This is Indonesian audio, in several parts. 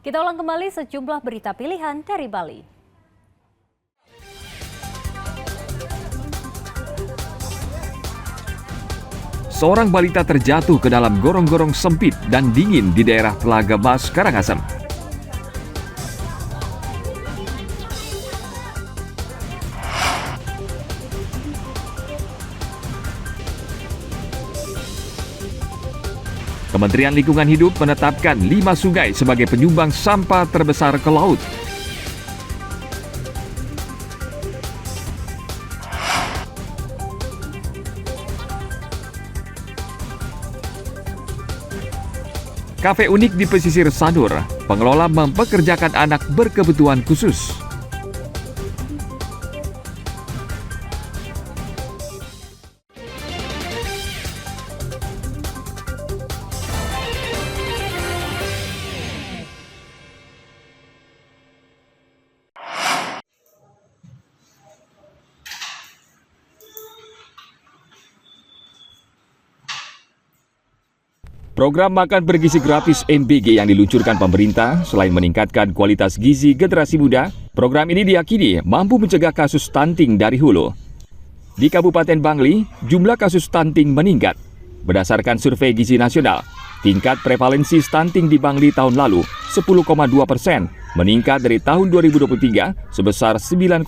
Kita ulang kembali sejumlah berita pilihan dari Bali. Seorang balita terjatuh ke dalam gorong-gorong sempit dan dingin di daerah Telaga Mas, Karangasem. Kementerian Lingkungan Hidup menetapkan 5 sungai sebagai penyumbang sampah terbesar ke laut. Kafe unik di pesisir Sanur, pengelola mempekerjakan anak berkebutuhan khusus. Program makan bergizi gratis MBG yang diluncurkan pemerintah selain meningkatkan kualitas gizi generasi muda, program ini diyakini mampu mencegah kasus stunting dari hulu. Di Kabupaten Bangli, jumlah kasus stunting meningkat. Berdasarkan survei gizi nasional, tingkat prevalensi stunting di Bangli tahun lalu 10,2%, meningkat dari tahun 2023 sebesar 9,1%.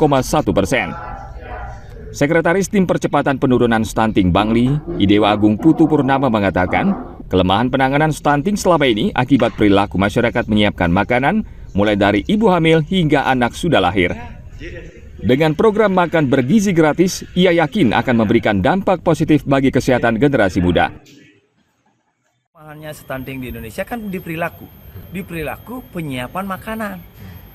Sekretaris Tim Percepatan Penurunan Stunting Bangli, Idewa Agung Putu Purnama mengatakan, kelemahan penanganan stunting selama ini akibat perilaku masyarakat menyiapkan makanan, mulai dari ibu hamil hingga anak sudah lahir. Dengan program makan bergizi gratis, ia yakin akan memberikan dampak positif bagi kesehatan generasi muda. Kelemahannya stunting di Indonesia kan di perilaku penyiapan makanan,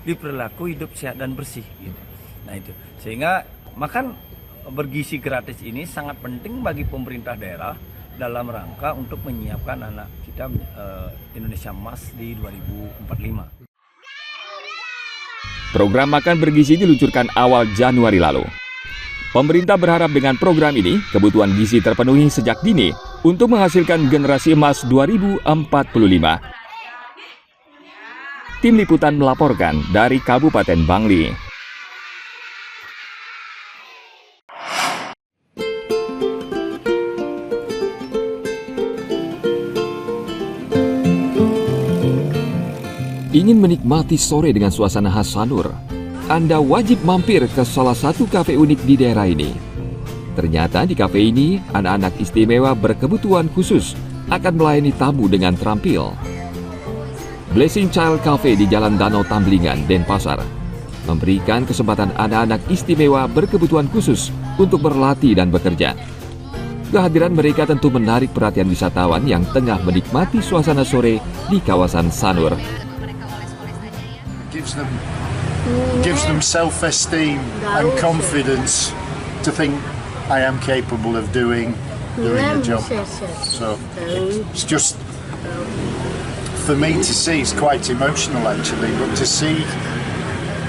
di perilaku hidup sehat dan bersih. Gitu. Nah itu, sehingga makan bergizi gratis ini sangat penting bagi pemerintah daerah dalam rangka untuk menyiapkan anak kita Indonesia Emas di 2045. Program makan bergizi diluncurkan awal Januari lalu. Pemerintah berharap dengan program ini, kebutuhan gizi terpenuhi sejak dini untuk menghasilkan generasi emas 2045. Tim Liputan melaporkan dari Kabupaten Bangli. Ingin menikmati sore dengan suasana khas Sanur? Anda wajib mampir ke salah satu kafe unik di daerah ini. Ternyata di kafe ini, anak-anak istimewa berkebutuhan khusus akan melayani tamu dengan terampil. Blessing Child Cafe di Jalan Danau Tamblingan, Denpasar, memberikan kesempatan anak-anak istimewa berkebutuhan khusus untuk berlatih dan bekerja. Kehadiran mereka tentu menarik perhatian wisatawan yang tengah menikmati suasana sore di kawasan Sanur. Gives them self-esteem and confidence to think I am capable of doing the job. So it's just for me to see, it's quite emotional actually, but to see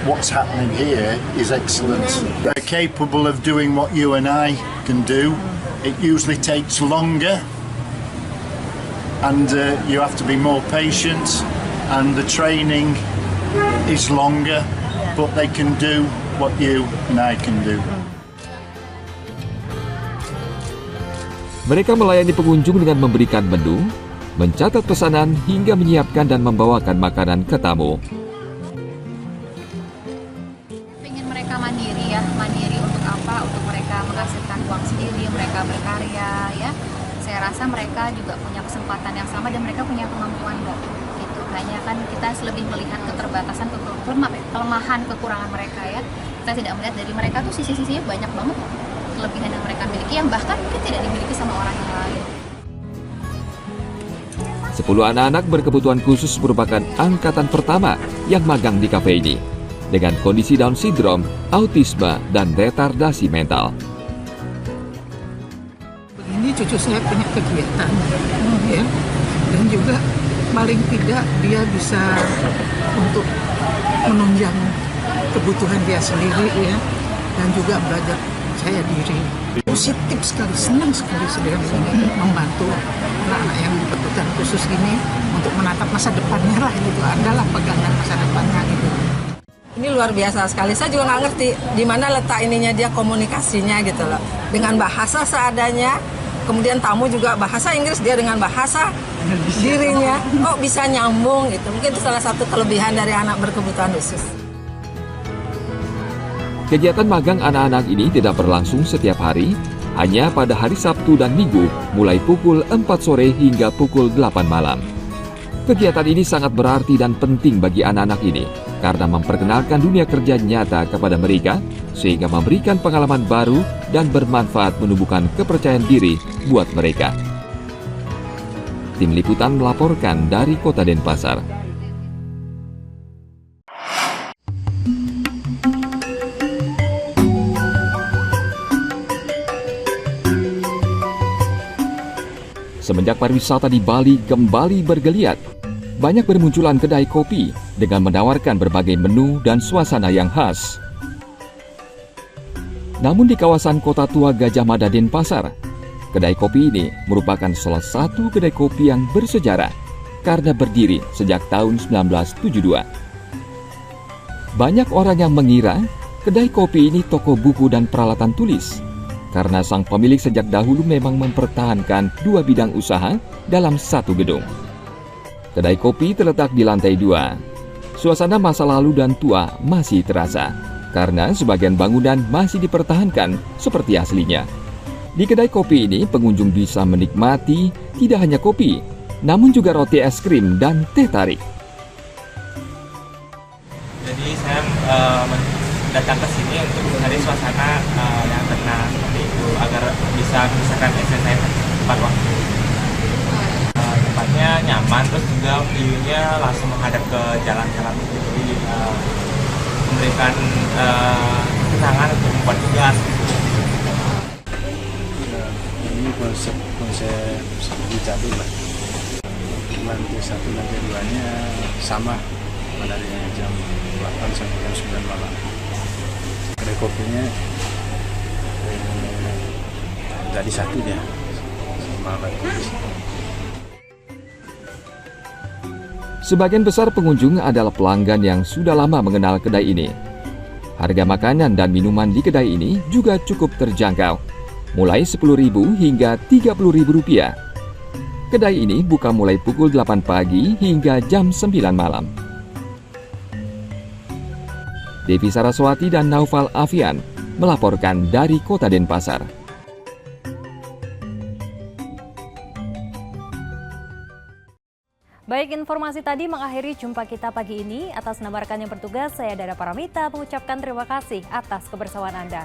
what's happening here is excellent. They're capable of doing what you and I can do. It usually takes longer, and you have to be more patient, and the training is longer, but they can do what you and I can do. Mereka melayani pengunjung dengan memberikan menu, mencatat pesanan hingga menyiapkan dan membawakan makanan ke tamu. Pengen mereka mandiri ya, mandiri untuk apa? Untuk mereka menghasilkan uang sendiri, mereka berkarya ya. Saya rasa mereka juga punya kesempatan yang sama dan mereka punya kemampuan kok. Hanya kan kita lebih melihat keterbatasan, kelemahan, kekurangan mereka ya. Kita tidak melihat dari mereka tuh sisi-sisinya banyak banget kelebihan yang mereka miliki yang bahkan mungkin tidak dimiliki sama orang yang lain. 10 anak-anak berkebutuhan khusus merupakan angkatan pertama yang magang di kafe ini dengan kondisi Down syndrome, autisme, dan retardasi mental. Ini cucu saya punya kegiatan ya, dan juga paling tidak dia bisa untuk menunjang kebutuhan dia sendiri ya. dan juga belajar percaya diri. Positif sekali, senang sekali sedang ini membantu anak-anak yang berkebutuhan khusus ini untuk menatap masa depannya lah gitu, adalah pegangan masa depannya gitu. Ini luar biasa sekali, saya juga nggak ngerti di mana letak ininya dia komunikasinya gitu loh. Dengan bahasa seadanya, kemudian tamu juga bahasa Inggris, dia dengan bahasa dirinya, kok bisa nyambung gitu. Mungkin itu salah satu kelebihan dari anak berkebutuhan khusus. Kegiatan magang anak-anak ini tidak berlangsung setiap hari, hanya pada hari Sabtu dan Minggu, mulai pukul 4 sore hingga pukul 8 malam. Kegiatan ini sangat berarti dan penting bagi anak-anak ini, karena memperkenalkan dunia kerja nyata kepada mereka, sehingga memberikan pengalaman baru dan bermanfaat menumbuhkan kepercayaan diri buat mereka. Tim Liputan melaporkan dari Kota Denpasar. Semenjak pariwisata di Bali kembali bergeliat, banyak bermunculan kedai kopi dengan menawarkan berbagai menu dan suasana yang khas. Namun di kawasan Kota Tua Gajah Mada Denpasar, kedai kopi ini merupakan salah satu kedai kopi yang bersejarah karena berdiri sejak tahun 1972. Banyak orang yang mengira kedai kopi ini toko buku dan peralatan tulis, karena sang pemilik sejak dahulu memang mempertahankan dua bidang usaha dalam satu gedung. Kedai kopi terletak di lantai 2. Suasana masa lalu dan tua masih terasa, karena sebagian bangunan masih dipertahankan seperti aslinya. Di kedai kopi ini, pengunjung bisa menikmati tidak hanya kopi, namun juga roti es krim dan teh tarik. Jadi saya datang ke sini untuk mencari suasana yang tenang seperti itu, agar bisa memisahkan istri saya tepat waktu. Tempatnya nyaman, terus juga view-nya langsung menghadap ke jalan-jalan, jadi memberikan kesenangan untuk membuat tugas. Ini konsep seperti jadul lah. Lantai 1, lantai 2-nya sama dari jam 8 sampai jam 9 malam. Kedai kopinya jadi satu dia sama bagus. Sebagian besar pengunjung adalah pelanggan yang sudah lama mengenal kedai ini. Harga makanan dan minuman di kedai ini juga cukup terjangkau, mulai Rp10.000 hingga Rp30.000. Kedai ini buka mulai pukul 8 pagi hingga jam 9 malam. Devi Saraswati dan Naufal Afian melaporkan dari Kota Denpasar. Baik, informasi tadi mengakhiri jumpa kita pagi ini. Atas nama rekan yang bertugas, saya Dada Paramita mengucapkan terima kasih atas kebersamaan Anda.